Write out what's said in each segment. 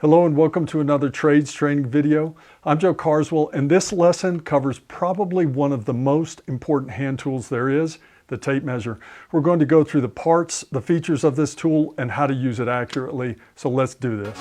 Hello and welcome to another trades training video. I'm Joe Carswell, and this lesson covers probably one of the most important hand tools there is, the tape measure. We're going to go through the parts, the features of this tool, and how to use it accurately. So let's do this.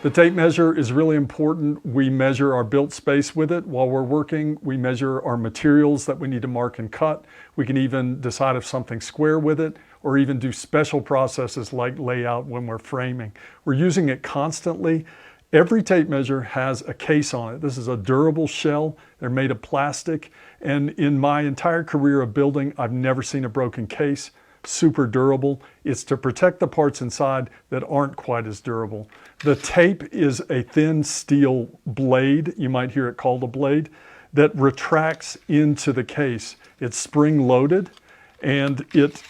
The tape measure is really important. We measure our built space with it while we're working. We measure our materials that we need to mark and cut. We can even decide if something's square with it, or even do special processes like layout when we're framing. We're using it constantly. Every tape measure has a case on it. This is a durable shell. They're made of plastic. And in my entire career of building, I've never seen a broken case. Super durable. It's to protect the parts inside that aren't quite as durable. The tape is a thin steel blade, you might hear it called a blade, that retracts into the case. It's spring loaded and it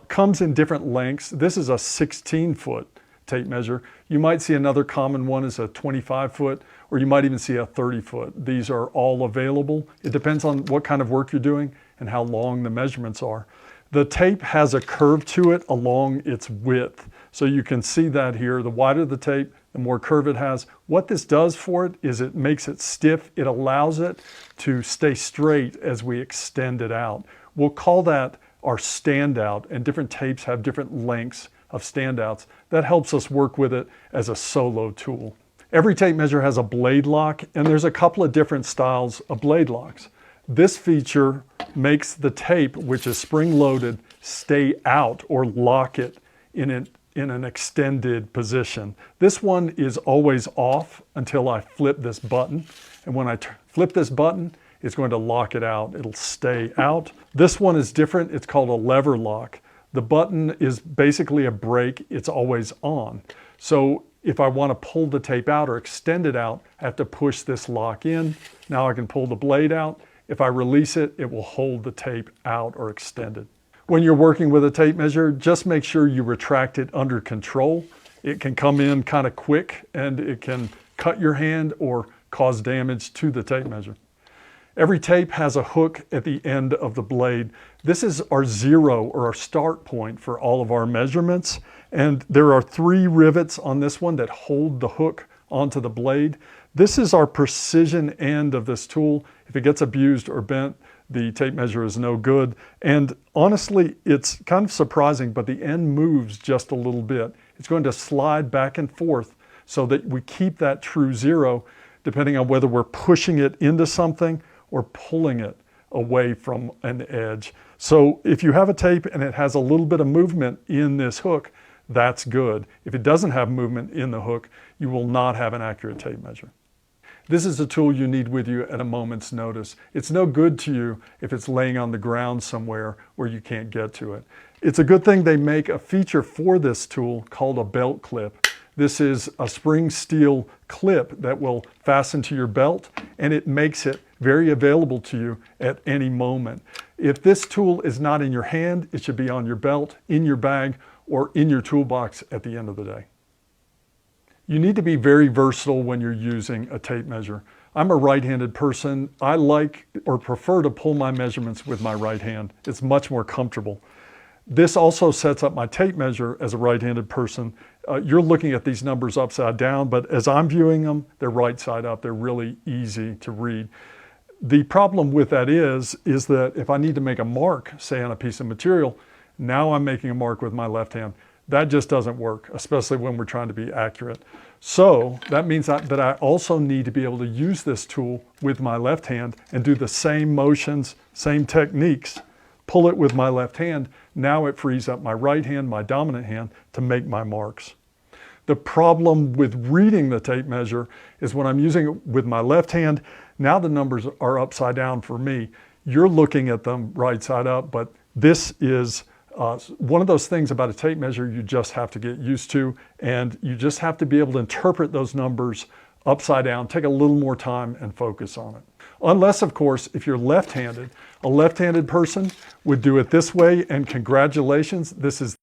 comes in different lengths. This is a 16-foot tape measure. You might see another common one is a 25-foot, or you might even see a 30-foot. These are all available. It depends on what kind of work you're doing and how long the measurements are. The tape has a curve to it along its width. So you can see that here. The wider the tape, the more curve it has. What this does for it is it makes it stiff. It allows it to stay straight as we extend it out. We'll call that our standout, and different tapes have different lengths of standouts. That helps us work with it as a solo tool. Every tape measure has a blade lock, and there's a couple of different styles of blade locks. This feature makes the tape, which is spring-loaded, stay out or lock it in an extended position. This one is always off until I flip this button. And when I flip this button, it's going to lock it out. It'll stay out. This one is different. It's called a lever lock. The button is basically a brake. It's always on. So if I want to pull the tape out or extend it out, I have to push this lock in. Now I can pull the blade out. If I release it, it will hold the tape out or extend it. When you're working with a tape measure, just make sure you retract it under control. It can come in kind of quick and it can cut your hand or cause damage to the tape measure. Every tape has a hook at the end of the blade. This is our zero or our start point for all of our measurements. And there are 3 rivets on this one that hold the hook onto the blade. This is our precision end of this tool. If it gets abused or bent, the tape measure is no good. And honestly, it's kind of surprising, but the end moves just a little bit. It's going to slide back and forth so that we keep that true zero, depending on whether we're pushing it into something or pulling it away from an edge. So if you have a tape and it has a little bit of movement in this hook, that's good. If it doesn't have movement in the hook, you will not have an accurate tape measure. This is a tool you need with you at a moment's notice. It's no good to you if it's laying on the ground somewhere where you can't get to it. It's a good thing they make a feature for this tool called a belt clip. This is a spring steel clip that will fasten to your belt, and it makes it very available to you at any moment. If this tool is not in your hand, it should be on your belt, in your bag, or in your toolbox at the end of the day. You need to be very versatile when you're using a tape measure. I'm a right-handed person. I like or prefer to pull my measurements with my right hand. It's much more comfortable. This also sets up my tape measure as a right-handed person. You're looking at these numbers upside down, but as I'm viewing them, they're right side up. They're really easy to read. The problem with that is that if I need to make a mark, say on a piece of material, now I'm making a mark with my left hand. That just doesn't work, especially when we're trying to be accurate. So that means that I also need to be able to use this tool with my left hand and do the same motions, same techniques, pull it with my left hand. Now it frees up my right hand, my dominant hand, to make my marks. The problem with reading the tape measure is when I'm using it with my left hand, now the numbers are upside down for me. You're looking at them right side up, but this is one of those things about a tape measure you just have to get used to, and you just have to be able to interpret those numbers upside down, take a little more time and focus on it. Unless, of course, if you're left-handed, a left-handed person would do it this way, and congratulations, this is